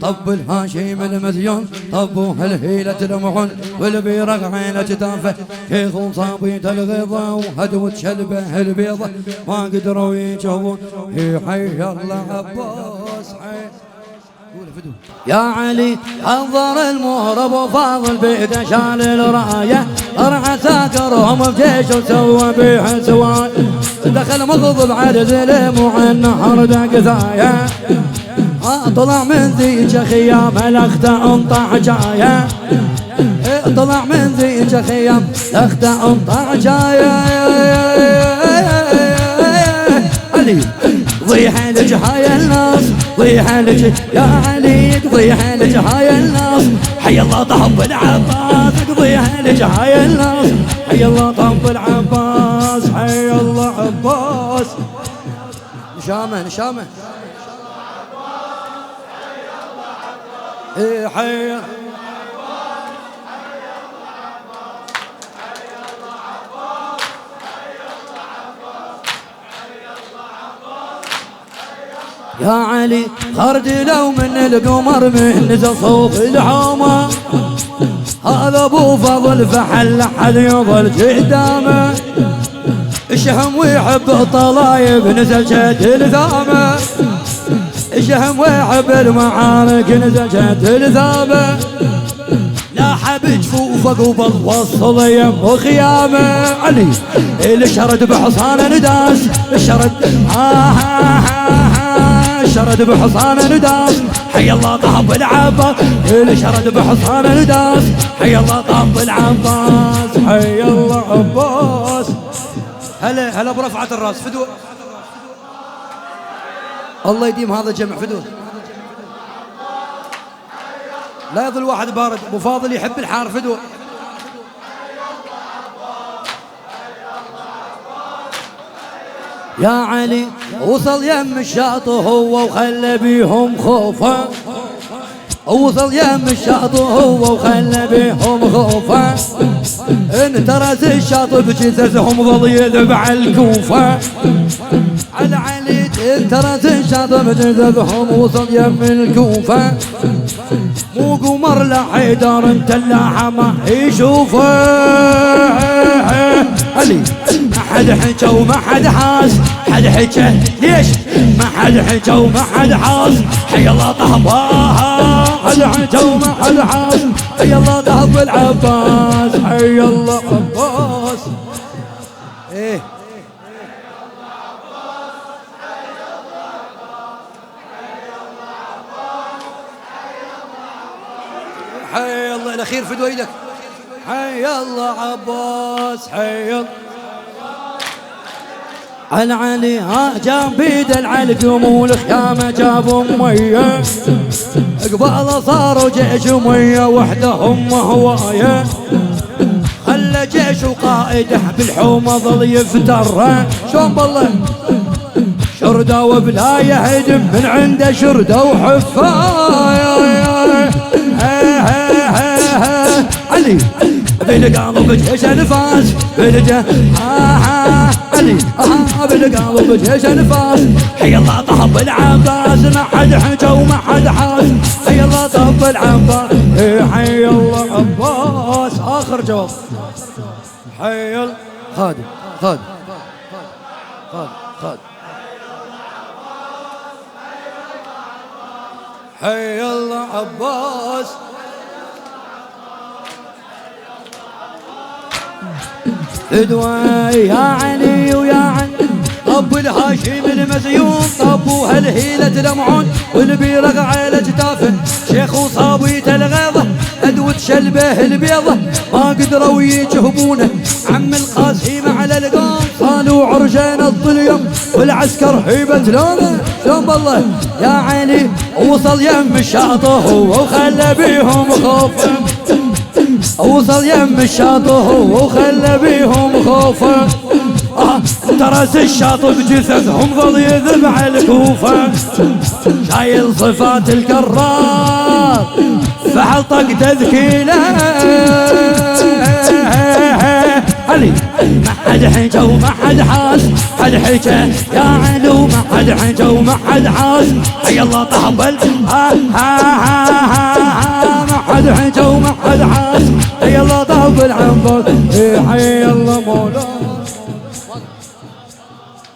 طب الهاشم المذيون طبوه الهيلة المحن والبيرق عينة تافه شيخ صابيت الغيظة وهدوة شلبه البيضة ما قدروا يجهبون حي الله عباس حي يا علي حضر المهرب وفاضل بيده شال الرايه طرح ساكرهم بجيش وسوى بيح سواي دخل مغضب على زلم وعن دق ثايا طلع من ذيك خيام الاخته انطع جايه طلع من ذيك خيام الاخته انطع جايه علي ضيح لك هاي الناس ضيح لك يا علي ضيح لك هاي الناس حي الله طب العباس ضيح لك هاي الناس حي الله طب العباس حي الله عباس نشامه نشامه ايه حي يا علي خرج لو من القمر من نزل صوف الحومة هذا ابو فضل فحل حد يظل قدامه الشهم ويحب الطلايب نزل شد الثامه الشهم ويحب المعارك نزل شد الثامه لا حب جفوفك وبل وصل يم خيامه علي الشرد بحصان نداس الشرد الشرد بحصان نداس حي الله طاب العباس الشرد بحصان نداس حي الله طاب العباس حي الله عباس هلا هلا برفعة الراس فدوة الله يديم هذا الجمع فدوة لا يظل واحد بارد ابو فاضل يحب الحار فدوة يا علي وصل يم الشاط هو وخلى بيهم خوفه وصل يم الشاط هو وخلى بيهم خوفه انترس الشاط بجثثهم ظل يذبح الكوفه على علي انترس الشاط بجثثهم وصل يم الكوفه مو قمر لا حيدر انت اللاحة ما يشوفه علي ما حد حكى وما حد حاس حد حكى ليش ما حد حكى وما حد حاس حي الله طهبها حد حكى وما حد حاس حي الله طهب العباس حي الله عباس ايه حي الله الاخير في دويدك حي الله عباس حي الله العلي ها جاب بيد العلق والخيامه جابوا ميه قبال صاروا جيش ميه وحدهم هوايه خلى جيش وقائده بالحومه ظل يفتر شلون بالله شرده وبلا يهدم من عنده شرده وحفايه علي بالقلب جيش انفاس بالجه علي بالقلب جيش انفاس حي الله طب العباس ما حد حكى وما حد حاس حي الله طب العباس حي الله عباس اخر جواب حي خادم خادم خادم خادم حي الله عباس فدوى يا علي ويا علي طب الهاشم المزيون طبوا هالهيلة لمعون والبيرق على جتافه شيخ وصابيت الغيظة أدوة شلبه البيضة ما قدروا يجهبونه عم القاسم على القوم صالوا عرجان الظليم والعسكر هيبة لونه شلون بالله يا علي وصل يم الشاطئ هو وخلى بيهم خوفه وصل يم الشاطئ هو وخلى بيهم خوفه ترس الشاطئ بجثثهم ظل يذبح الكوفه شايل صفات الكرار فحل طق تذكيله علي ما حد حكى وما حد حاس حد حكى يا علي وما حد حكى وما حد حاس حي الله طبل ها ها ها ها ما حد حكى وما حد حاس حي الله طبل عنبر حي الله مولانا